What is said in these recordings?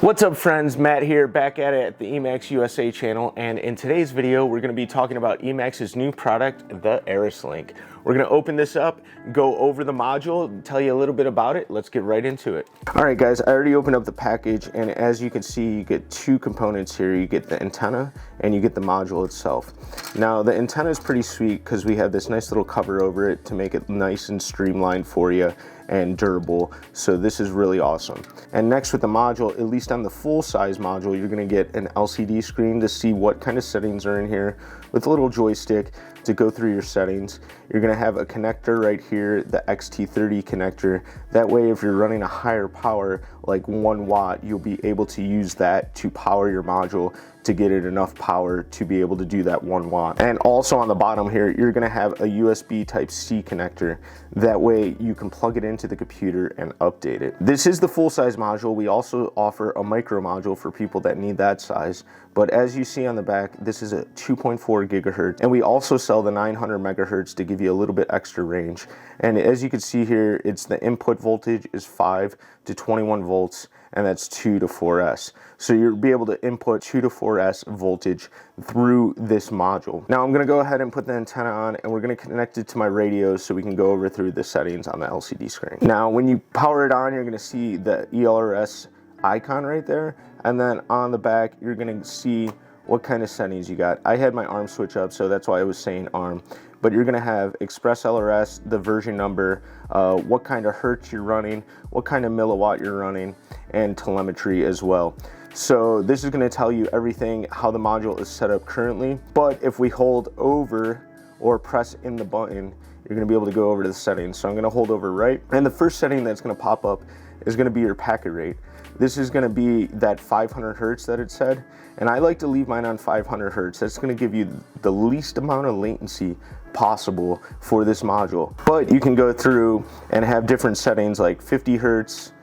What's up friends, Matt here, back at it at the EMAX USA channel, and in today's video we're going to be talking about EMAX's new product, the Aeris Link. We're going to open this up, go over the module, tell you a little bit about it. Let's get right into it. Alright guys, I already opened up the package, and as you can see you get two components here. You get the antenna and you get the module itself. Now the antenna is pretty sweet because we have this nice little cover over it to make it nice and streamlined for you and durable, so this is really awesome. And next with the module, at least on the full size module, you're going to get an LCD screen to see what kind of settings are in here with a little joystick to go through your settings. You're going to have a connector right here, the XT30 connector. That way if you're running a higher power like 1 watt, you'll be able to use that to power your module to get it enough power to be able to do that 1 watt. And also on the bottom here, you're going to have a USB Type-C connector. That way you can plug it into the computer and update it. This is the full size module. We also offer a micro module for people that need that size. But as you see on the back, this is a 2.4 gigahertz, and we also sell the 900 megahertz to give you a little bit extra range. And as you can see here, it's the input voltage is 5 to 21 volts, and that's 2 to 4S. So you'll be able to input 2 to 4S voltage through this module. Now I'm going to go ahead and put the antenna on, and we're going to connect it to my radio so we can go over through the settings on the LCD screen. Now when you power it on, you're going to see the ELRS icon right there, and then on the back you're going to see what kind of settings you got. I had my ARM switch up, so that's why I was saying ARM. But you're going to have Express LRS, the version number, what kind of hertz you're running, what kind of milliwatt you're running, and telemetry as well. So this is going to tell you everything, how the module is set up currently. But if we hold over or press in the button, you're going to be able to go over to the settings. So I'm going to hold over right, and the first setting that's going to pop up is going to be your packet rate. This is going to be that 500 hertz that it said, and I like to leave mine on 500 hertz. That's going to give you the least amount of latency possible for this module. But you can go through and have different settings like 50 hertz,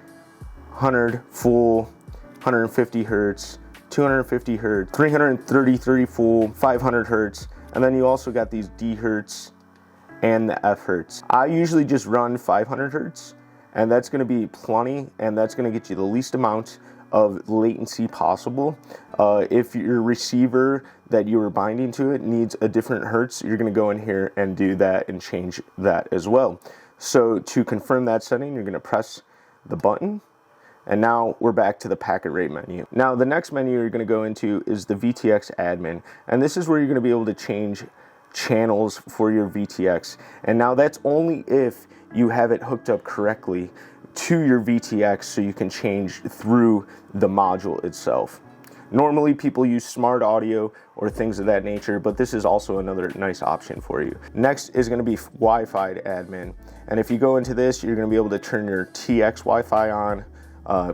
100 full, 150 hertz, 250 hertz, 333 full, 500 hertz, and then you also got these D hertz and the F hertz. I usually just run 500 hertz, and that's going to be plenty, and that's going to get you the least amount of latency possible. If your receiver that you were binding to it needs a different hertz, you're going to go in here and do that and change that as well. So to confirm that setting, you're going to press the button, and now we're back to the packet rate menu. Now the next menu you're going to go into is the VTX admin, and this is where you're going to be able to change channels for your VTX. And now that's only if you have it hooked up correctly to your VTX, so you can change through the module itself. Normally people use smart audio or things of that nature, but this is also another nice option for you. Next is going to be Wi-Fi admin, and if you go into this, you're going to be able to turn your TX Wi-Fi on,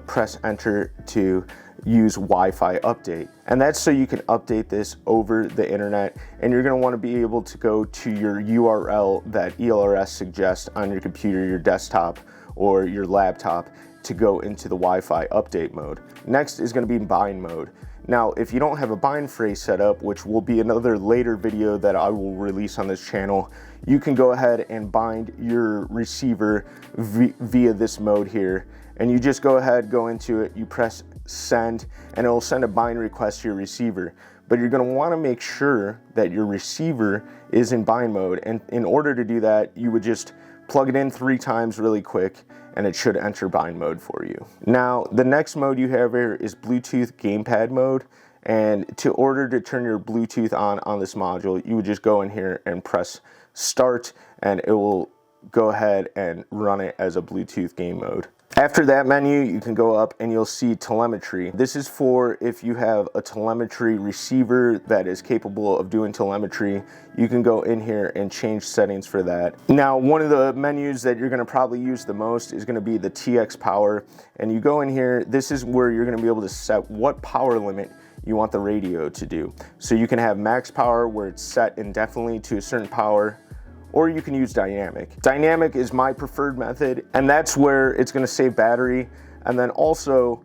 press enter to use Wi-Fi update, and that's so you can update this over the internet. And you're going to want to be able to go to your URL that ELRS suggests on your computer, your desktop, or your laptop to go into the Wi-Fi update mode. Next is going to be bind mode. Now if you don't have a bind phrase set up, which will be another later video that I will release on this channel, you can go ahead and bind your receiver via this mode here, and you just go ahead, go into it, you press send, and it will send a bind request to your receiver. But you're going to want to make sure that your receiver is in bind mode, and in order to do that, you would just plug it in 3 times really quick, and it should enter bind mode for you. Now the next mode you have here is Bluetooth gamepad mode, and to order to turn your Bluetooth on this module, you would just go in here and press start, and it will go ahead and run it as a Bluetooth game mode. After that menu, you can go up and you'll see telemetry. This is for if you have a telemetry receiver that is capable of doing telemetry. You can go in here and change settings for that. Now, one of the menus that you're going to probably use the most is going to be the TX power. And you go in here, this is where you're going to be able to set what power limit you want the radio to do. So you can have max power where it's set indefinitely to a certain power, or you can use dynamic. Dynamic is my preferred method, and that's where it's going to save battery, and then also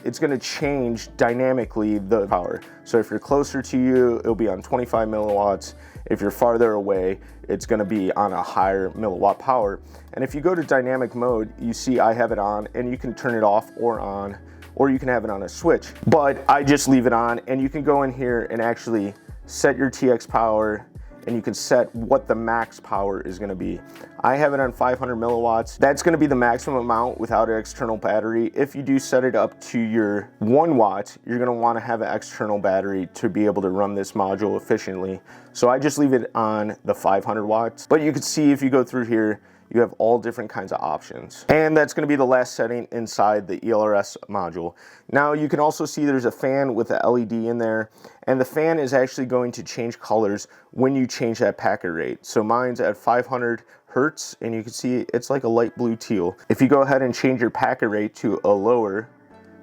it's going to change dynamically the power. So if you're closer to you, it'll be on 25 milliwatts. If you're farther away, it's going to be on a higher milliwatt power. And if you go to dynamic mode, you see I have it on, and you can turn it off or on or you can have it on a switch. But I just leave it on, and you can go in here and actually set your TX power, and you can set what the max power is gonna be. I have it on 500 milliwatts. That's gonna be the maximum amount without an external battery. If you do set it up to your 1 watt, you're gonna wanna have an external battery to be able to run this module efficiently. So I just leave it on the 500 watts. But you can see if you go through here, you have all different kinds of options. And that's gonna be the last setting inside the ELRS module. Now you can also see there's a fan with the LED in there, and the fan is actually going to change colors when you change that packet rate. So mine's at 500 hertz, and you can see it's like a light blue teal. If you go ahead and change your packet rate to a lower,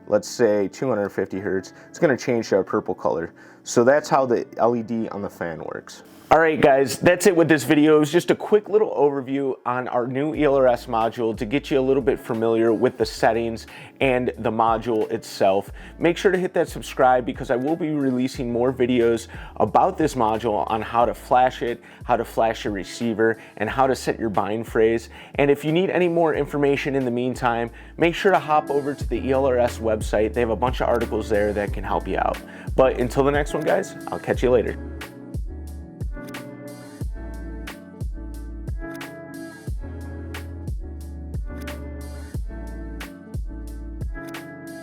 let's say 250 hertz, it's gonna change to a purple color. So that's how the LED on the fan works. All right, guys, that's it with this video. It was just a quick little overview on our new ELRS module to get you a little bit familiar with the settings and the module itself. Make sure to hit that subscribe because I will be releasing more videos about this module on how to flash it, how to flash your receiver, and how to set your bind phrase. And if you need any more information in the meantime, make sure to hop over to the ELRS website. They have a bunch of articles there that can help you out. But until the next one, guys, I'll catch you later.